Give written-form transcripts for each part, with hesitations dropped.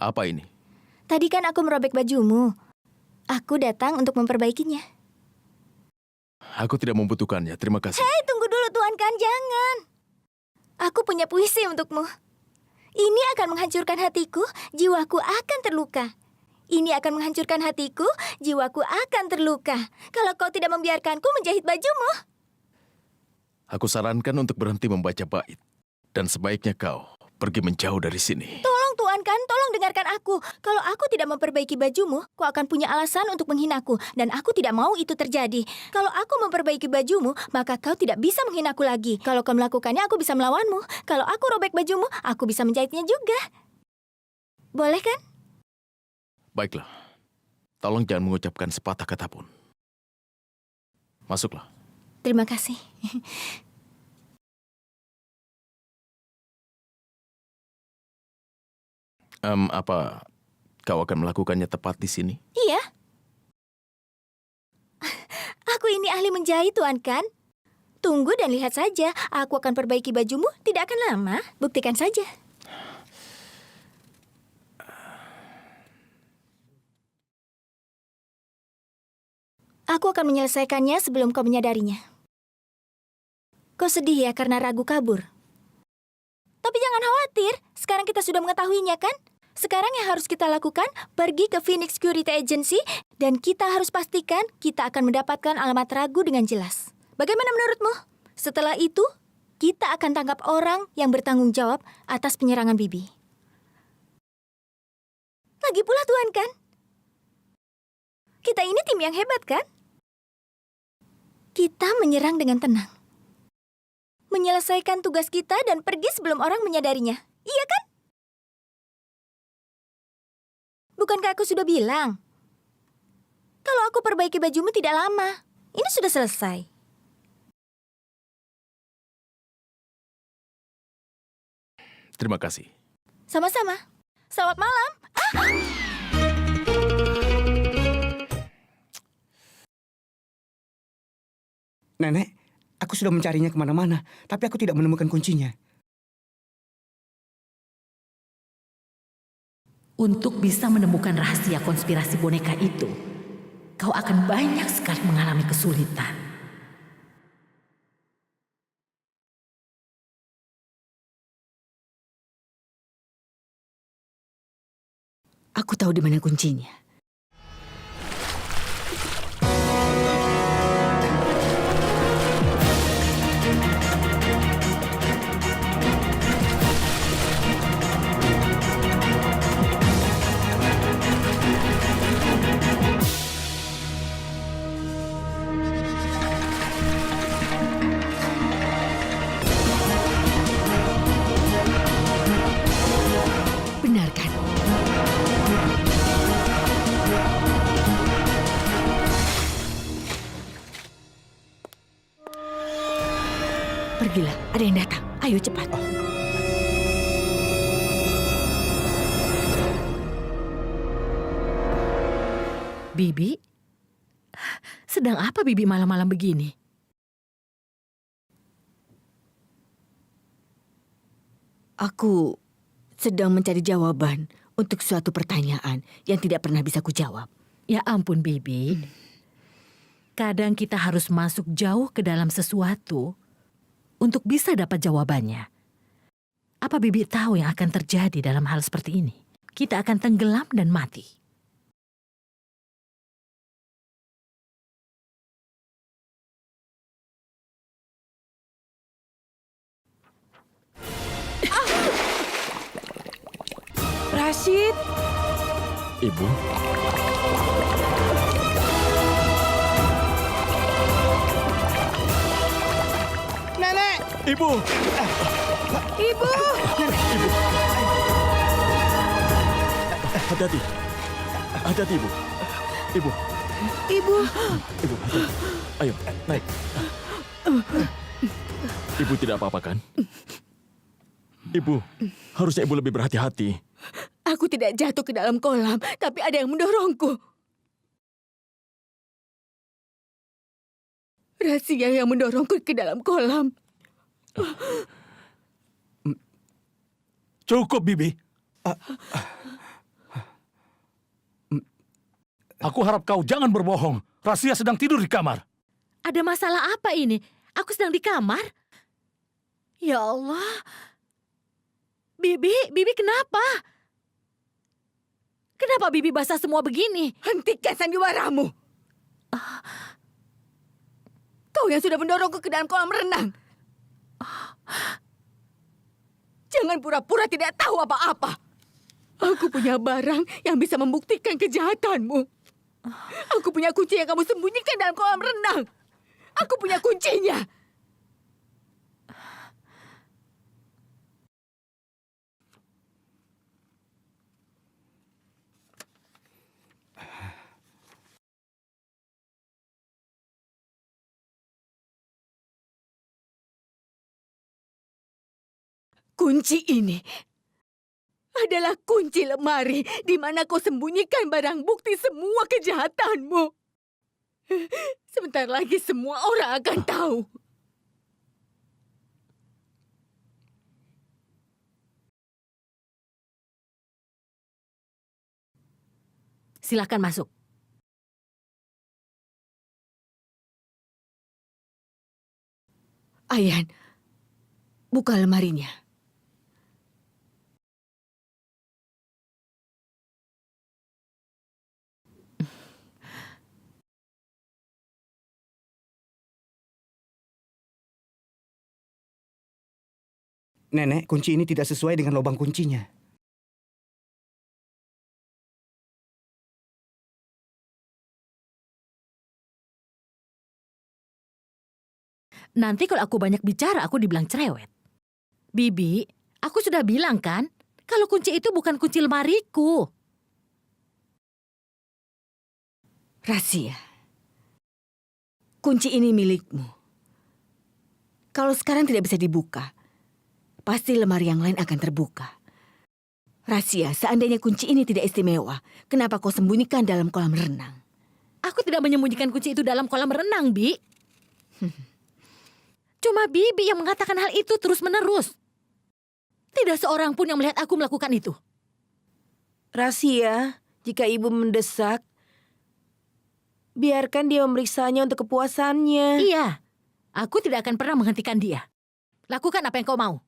Apa ini? Tadi kan aku merobek bajumu. Aku datang untuk memperbaikinya. Aku tidak membutuhkannya, terima kasih. Hei, tunggu dulu Tuan Kan, jangan. Aku punya puisi untukmu. Ini akan menghancurkan hatiku, jiwaku akan terluka. Ini akan menghancurkan hatiku, jiwaku akan terluka. Kalau kau tidak membiarkanku menjahit bajumu. Aku sarankan untuk berhenti membaca bait. Dan sebaiknya kau pergi menjauh dari sini. Tolong Tuan Kan, tolong dengarkan aku. Kalau aku tidak memperbaiki bajumu, kau akan punya alasan untuk menghinaku. Dan aku tidak mau itu terjadi. Kalau aku memperbaiki bajumu, maka kau tidak bisa menghinaku lagi. Kalau kau melakukannya, aku bisa melawanmu. Kalau aku robek bajumu, aku bisa menjahitnya juga. Boleh kan? Baiklah. Tolong jangan mengucapkan sepatah kata pun. Masuklah. Terima kasih. Apa kau akan melakukannya tepat di sini? Iya. Aku ini ahli menjahit, Tuan Kan. Tunggu dan lihat saja. Aku akan perbaiki bajumu, tidak akan lama. Buktikan saja. Aku akan menyelesaikannya sebelum kau menyadarinya. Kau sedih ya karena ragu kabur? Tapi jangan khawatir, sekarang kita sudah mengetahuinya kan? Sekarang yang harus kita lakukan, pergi ke Phoenix Security Agency dan kita harus pastikan kita akan mendapatkan alamat Ragu dengan jelas. Bagaimana menurutmu? Setelah itu, kita akan tangkap orang yang bertanggung jawab atas penyerangan Bibi. Lagi pula Tuan Kan, kita ini tim yang hebat kan? Kita menyerang dengan tenang. Menyelesaikan tugas kita dan pergi sebelum orang menyadarinya. Iya kan? Bukankah aku sudah bilang? Kalau aku perbaiki bajumu tidak lama. Ini sudah selesai. Terima kasih. Sama-sama. Selamat malam. Nenek, aku sudah mencarinya kemana-mana, tapi aku tidak menemukan kuncinya. Untuk bisa menemukan rahasia konspirasi boneka itu, kau akan banyak sekali mengalami kesulitan. Aku tahu di mana kuncinya. Benar kan? Pergilah, ada yang datang. Ayo cepat. Bibi? Sedang apa Bibi malam-malam begini? Aku sedang mencari jawaban untuk suatu pertanyaan yang tidak pernah bisa kujawab. Ya ampun Bibi. Kadang kita harus masuk jauh ke dalam sesuatu untuk bisa dapat jawabannya. Apa Bibi tahu yang akan terjadi dalam hal seperti ini? Kita akan tenggelam dan mati. Rashid, Ibu, Nenek! Ibu! Ibu! Hati-hati. Hati-hati, Ibu. Ibu, Ibu! Ibu, hati-hati. Ayo, naik. Ibu tidak apa-apa kan? Ibu, harusnya Ibu lebih berhati-hati. Aku tidak jatuh ke dalam kolam, tapi ada yang mendorongku. Rahasia yang mendorongku ke dalam kolam. Cukup, Bibi. Aku harap kau jangan berbohong. Rasia sedang tidur di kamar. Ada masalah apa ini? Aku sedang di kamar. Ya Allah. Bibi kenapa? Kenapa Bibi basah semua begini? Hentikan sandiwaramu. Kau yang sudah mendorongku ke dalam kolam renang. Jangan pura-pura tidak tahu apa-apa. Aku punya barang yang bisa membuktikan kejahatanmu. Aku punya kunci yang kamu sembunyikan dalam kolam renang. Aku punya kuncinya. Kunci ini adalah kunci lemari di mana kau sembunyikan barang bukti semua kejahatanmu. Sebentar lagi semua orang akan tahu. Silakan masuk. Ayan, buka lemarinya. Nenek, kunci ini tidak sesuai dengan lubang kuncinya. Nanti kalau aku banyak bicara, aku dibilang cerewet. Bibi, aku sudah bilang kan, kalau kunci itu bukan kunci lemariku. Rahasia. Kunci ini milikmu. Kalau sekarang tidak bisa dibuka, pasti lemari yang lain akan terbuka. Rahasia, seandainya kunci ini tidak istimewa, kenapa kau sembunyikan dalam kolam renang? Aku tidak menyembunyikan kunci itu dalam kolam renang, Bi. Cuma Bibi yang mengatakan hal itu terus-menerus. Tidak seorang pun yang melihat aku melakukan itu. Rahasia, jika ibu mendesak, biarkan dia memeriksanya untuk kepuasannya. Iya, aku tidak akan pernah menghentikan dia. Lakukan apa yang kau mau.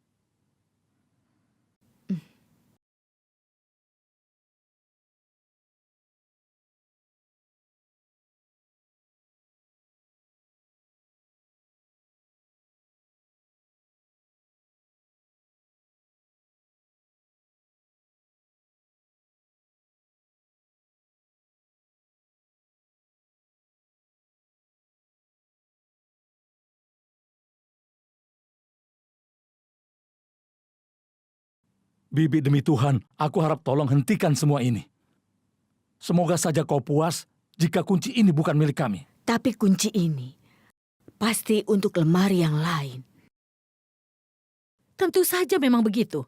Bibi, demi Tuhan, aku harap tolong hentikan semua ini. Semoga saja kau puas jika kunci ini bukan milik kami. Tapi kunci ini pasti untuk lemari yang lain. Tentu saja memang begitu.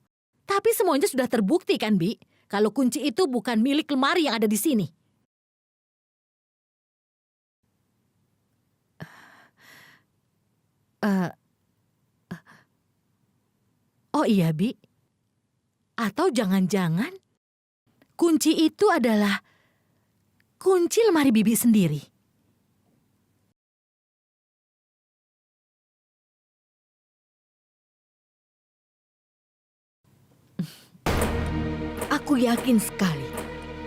Tapi semuanya sudah terbukti kan, Bi? Kalau kunci itu bukan milik lemari yang ada di sini. Oh iya, Bi. Atau jangan-jangan kunci itu adalah kunci lemari Bibi sendiri. Aku yakin sekali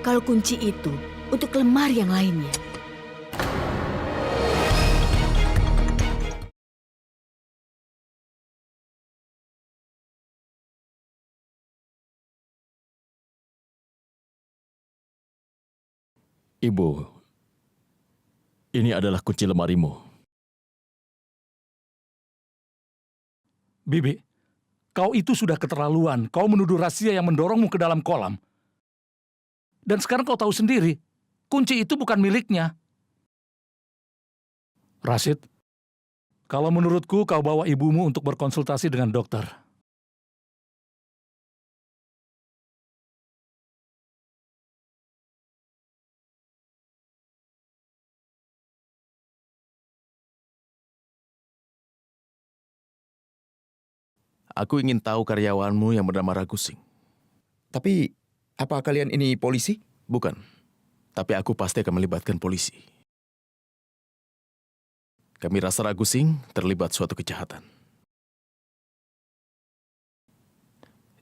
kalau kunci itu untuk lemari yang lainnya. Ibu, ini adalah kunci lemarimu. Bibi, kau itu sudah keterlaluan. Kau menuduh Rahasia yang mendorongmu ke dalam kolam. Dan sekarang kau tahu sendiri, kunci itu bukan miliknya. Rashid, kalau menurutku kau bawa ibumu untuk berkonsultasi dengan dokter. Aku ingin tahu karyawanmu yang bernama Ragusing. Tapi, apa kalian ini polisi? Bukan. Tapi aku pasti akan melibatkan polisi. Kami rasa Ragu Singh terlibat suatu kejahatan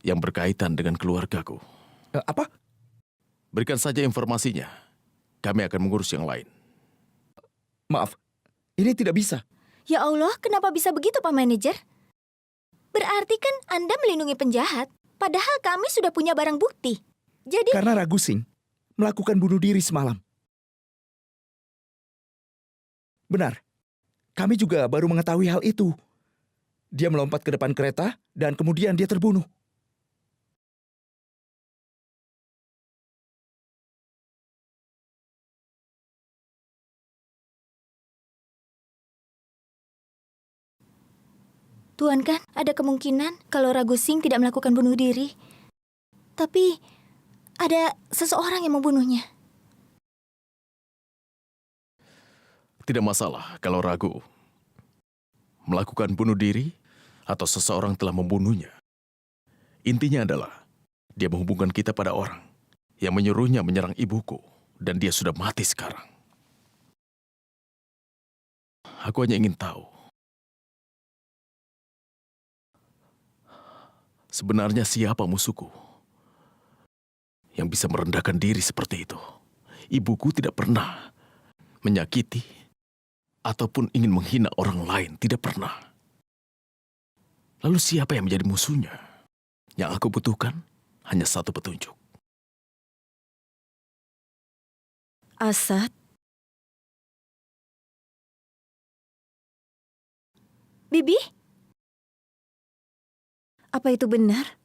yang berkaitan dengan keluargaku. Apa? Berikan saja informasinya. Kami akan mengurus yang lain. Maaf, ini tidak bisa. Ya Allah, kenapa bisa begitu Pak Manajer? Berarti kan Anda melindungi penjahat, padahal kami sudah punya barang bukti. Jadi, Karena Ragu Singh melakukan bunuh diri semalam. Benar, kami juga baru mengetahui hal itu. Dia melompat ke depan kereta dan kemudian dia terbunuh. Tuan kan ada kemungkinan kalau Ragu Singh tidak melakukan bunuh diri. Tapi ada seseorang yang membunuhnya. Tidak masalah kalau Ragu melakukan bunuh diri atau seseorang telah membunuhnya. Intinya adalah dia menghubungkan kita pada orang yang menyuruhnya menyerang ibuku dan dia sudah mati sekarang. Aku hanya ingin tahu sebenarnya siapa musuhku yang bisa merendahkan diri seperti itu. Ibuku tidak pernah menyakiti ataupun ingin menghina orang lain, tidak pernah. Lalu siapa yang menjadi musuhnya? Yang aku butuhkan hanya satu petunjuk. Asad, Bibi, apa itu benar?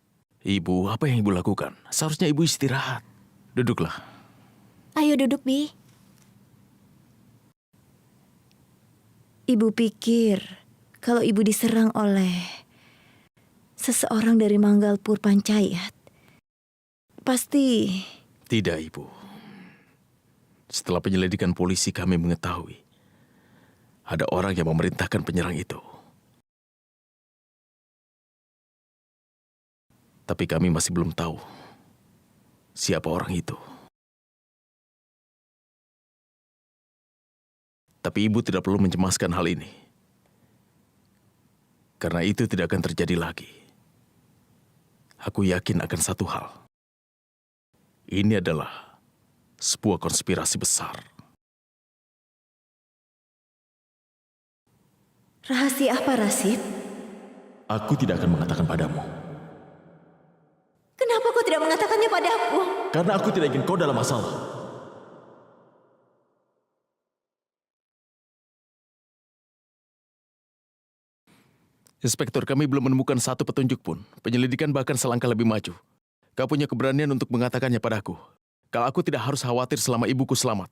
Ibu, apa yang ibu lakukan? Seharusnya ibu istirahat. Duduklah. ayo duduk, Bi. Ibu pikir kalau ibu diserang oleh seseorang dari Manggalpur Panchayat, pasti Tidak, ibu. Setelah penyelidikan polisi kami mengetahui ada orang yang memerintahkan penyerang itu. Tapi kami masih belum tahu siapa orang itu. Tapi ibu tidak perlu mencemaskan hal ini. Karena itu tidak akan terjadi lagi. Aku yakin akan satu hal. Ini adalah sebuah konspirasi besar. rahasia apa, Rasid? Aku tidak akan mengatakan padamu. Kenapa kau tidak mengatakannya padaku? Karena aku tidak ingin kau dalam masalah. Inspektur, kami belum menemukan satu petunjuk pun. Penyelidikan bahkan selangkah lebih maju. Kau punya keberanian untuk mengatakannya padaku. Kalau aku tidak harus khawatir selama ibuku selamat.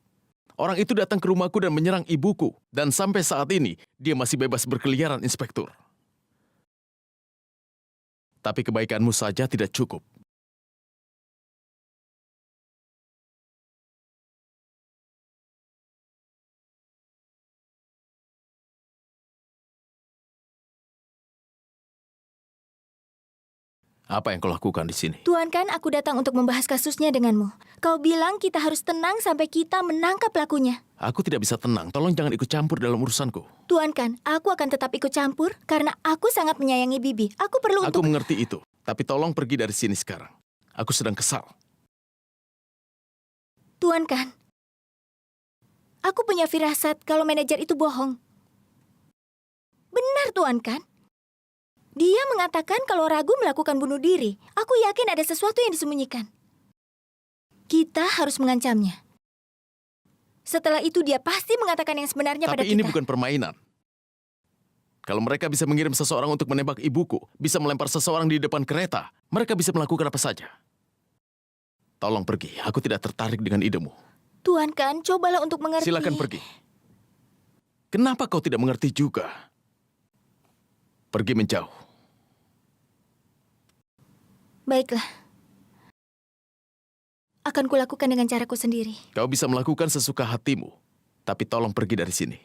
Orang itu datang ke rumahku dan menyerang ibuku. Dan sampai saat ini, dia masih bebas berkeliaran, Inspektur. Tapi kebaikanmu saja tidak cukup. Apa yang kau lakukan di sini? Tuan kan aku datang untuk membahas kasusnya denganmu. Kau bilang kita harus tenang sampai kita menangkap pelakunya. Aku tidak bisa tenang. Tolong jangan ikut campur dalam urusanku. Tuan kan, aku akan tetap ikut campur karena aku sangat menyayangi Bibi. Aku perlu Aku untuk... mengerti itu. Tapi tolong pergi dari sini sekarang. Aku sedang kesal. Tuan kan, aku punya firasat kalau manajer itu bohong. Benar Tuan kan? Dia mengatakan kalau Ragu melakukan bunuh diri. Aku yakin ada sesuatu yang disembunyikan. Kita harus mengancamnya. Setelah itu dia pasti mengatakan yang sebenarnya pada Tapi kita. ini bukan permainan. Kalau mereka bisa mengirim seseorang untuk menembak ibuku, bisa melempar seseorang di depan kereta, mereka bisa melakukan apa saja. Tolong pergi, aku tidak tertarik dengan idemu. Tuan kan, cobalah untuk mengerti. Silakan pergi. Kenapa kau tidak mengerti juga? Pergi menjauh. Baiklah. Akan kulakukan dengan caraku sendiri. Kau bisa melakukan sesuka hatimu, tapi tolong pergi dari sini.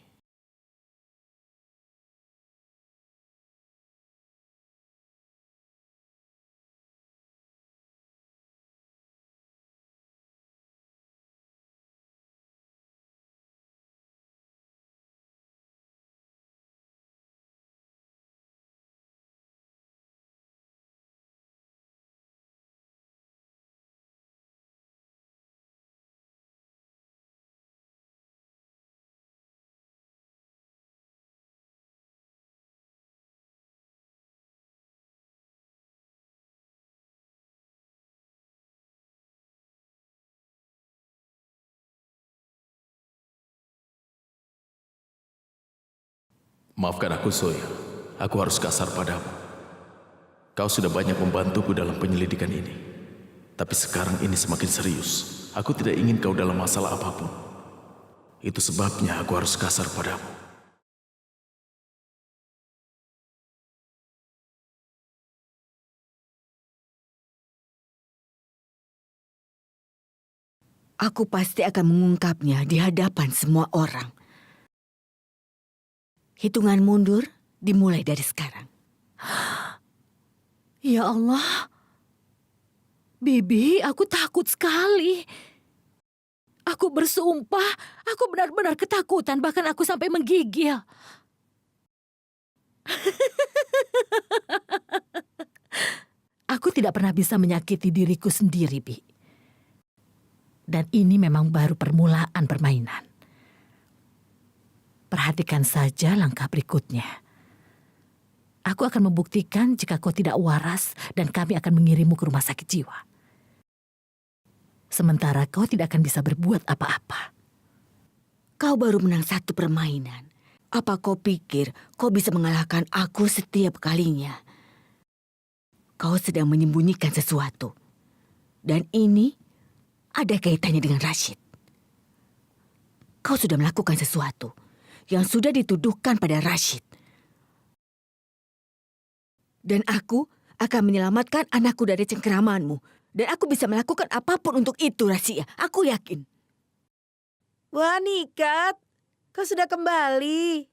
Maafkan aku, Soya. Aku harus kasar padamu. Kau sudah banyak membantuku dalam penyelidikan ini. Tapi sekarang ini semakin serius. Aku tidak ingin kau dalam masalah apapun. Itu sebabnya aku harus kasar padamu. Aku pasti akan mengungkapnya di hadapan semua orang. Hitungan mundur dimulai dari sekarang. Ya Allah. Bibi, aku takut sekali. Aku bersumpah, aku benar-benar ketakutan, bahkan aku sampai menggigil. Aku tidak pernah bisa menyakiti diriku sendiri, Bi. Dan ini memang baru permulaan permainan. Perhatikan saja langkah berikutnya. Aku akan membuktikan jika kau tidak waras dan kami akan mengirimmu ke rumah sakit jiwa. Sementara kau tidak akan bisa berbuat apa-apa. Kau baru menang satu permainan. Apa kau pikir kau bisa mengalahkan aku setiap kalinya? Kau sedang menyembunyikan sesuatu. Dan ini ada kaitannya dengan Rashid. Kau sudah melakukan sesuatu yang sudah dituduhkan pada Rashid. Dan aku akan menyelamatkan anakku dari cengkeramanmu. Dan aku bisa melakukan apapun untuk itu, Rahasia. Aku yakin. Wah, Nikat, kau sudah kembali.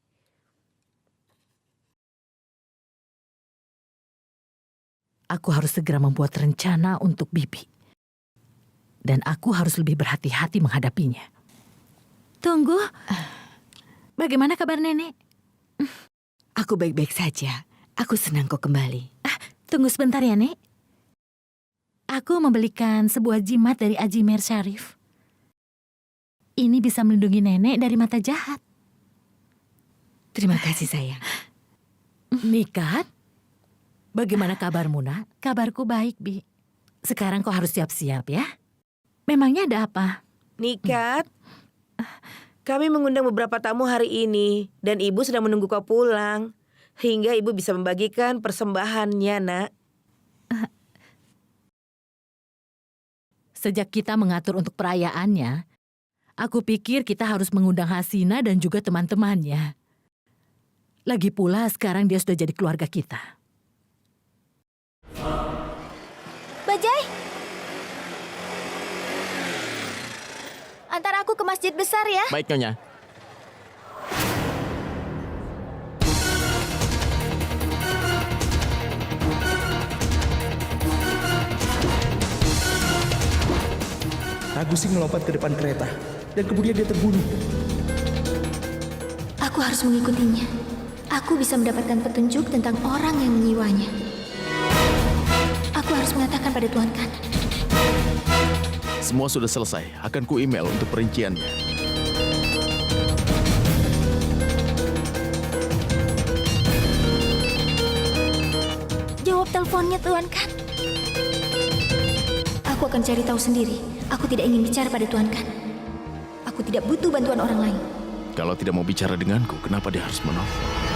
Aku harus segera membuat rencana untuk Bibi. Dan aku harus lebih berhati-hati menghadapinya. Tunggu. Bagaimana kabar nenek? Aku baik-baik saja. Aku senang kau kembali. Tunggu sebentar ya, Nek. Aku membelikan sebuah jimat dari Ajimer Syarif. Ini bisa melindungi nenek dari mata jahat. Terima kasih, sayang. Nikat? Bagaimana kabarmu, Nak? Kabarku baik, Bi. Sekarang kau harus siap-siap ya. Memangnya ada apa? Nikat, kami mengundang beberapa tamu hari ini dan ibu sedang menunggu kau pulang. Hingga ibu bisa membagikan persembahannya, nak. Sejak kita mengatur untuk perayaannya, aku pikir kita harus mengundang Hasina dan juga teman-temannya. Lagi pula sekarang dia sudah jadi keluarga kita. Bajai! Antar aku ke masjid besar ya. Baik, Nyonya. Ragusing melompat ke depan kereta dan kemudian dia terbunuh. Aku harus mengikutinya. Aku bisa mendapatkan petunjuk tentang orang yang menyiwanya. Aku harus mengatakan pada Tuan Khan. Semua sudah selesai. Akan ku email untuk perinciannya. Jawab teleponnya, Tuan Khan. Aku akan cari tahu sendiri. Aku tidak ingin bicara pada Tuan Khan. Aku tidak butuh bantuan orang lain. Kalau tidak mau bicara denganku, kenapa dia harus menelpon?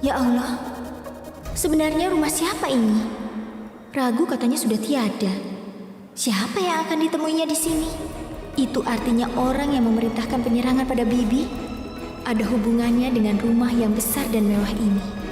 Ya Allah, sebenarnya rumah siapa ini? Ragu katanya sudah tiada. Siapa yang akan ditemuinya di sini? Itu artinya orang yang memerintahkan penyerangan pada Bibi ada hubungannya dengan rumah yang besar dan mewah ini.